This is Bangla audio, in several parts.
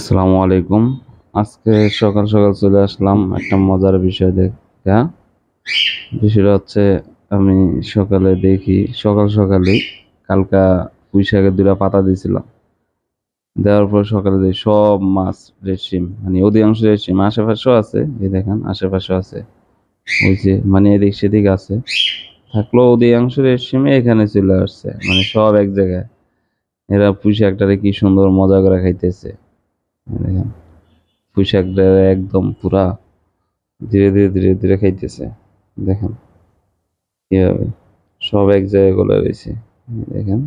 আসসালামু আলাইকুম। আজকে সকাল সকাল চলে আসলাম একটা মজার বিষয় দেখা। বিষয়টা হচ্ছে আমি সকালে দেখি সকাল সকালেই কালকা পুঁই শাকের ২টা পাতা দিয়েছিলাম। দেওয়ার পর সকালে দেখি সব মাছ রেশমি, মানে অধিকাংশ রেশমি, আশেপাশেও আছে, এই দেখেন আশেপাশেও আছে, ওই যে মানে এদিক সেদিক আছে, থাকলেও অধিকাংশ রেশমি এখানে চলে আসছে, মানে সব এক জায়গায়। এরা পুঁই শাকটারে কি সুন্দর মজা করে খাইতেছে, দেখেন পুঁই শাকটা একদম পুরা ধীরে ধীরে ধীরে ধীরে খাইতেছে। দেখেন কিভাবে সব এক জায়গায় গলে রয়েছে। দেখেন,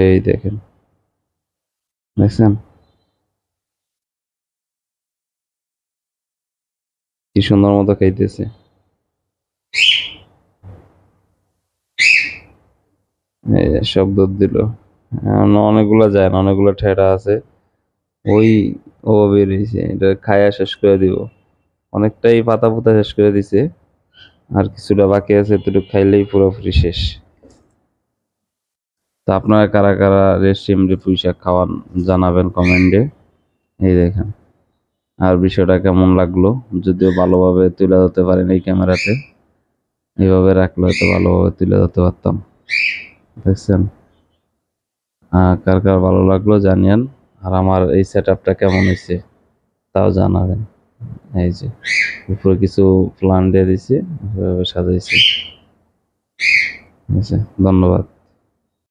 এই দেখেন, দেখছেন কি সুন্দর মতো খাইতেছে। এই যে সব দুধ দিল, অনেকগুলো যায় না, অনেকগুলো ঠেড়া আছে, ওই ও বেরিয়েছে, এটা খায়া শেষ করে দিব। অনেকটাই পাতা পুতা শেষ করে দিছে, আর কিছুটা বাকি আছে, এতটুকু খাইলেই পুরোপুরি শেষ। তো আপনারা কারা কারা রেশমি পুঁই শাক খাওয়ান জানাবেন কমেন্টে। এই দেখেন, আর বিষয়টা কেমন লাগলো, যদিও ভালোভাবে তুলে ধরতে পারেন এই ক্যামেরাতে, এইভাবে রাখলে হয়তো ভালোভাবে তুলে ধরতে পারতাম। দেখছেন, কার কার ভালো লাগলো জানিয়েন, আর আমার এই সেট আপটা কেমন হয়েছে তাও জানাবেন। এই যে উপরে কিছু প্লান্ট দিয়ে দিছি, এভাবে সাজাইছি। ঠিক আছে, ধন্যবাদ।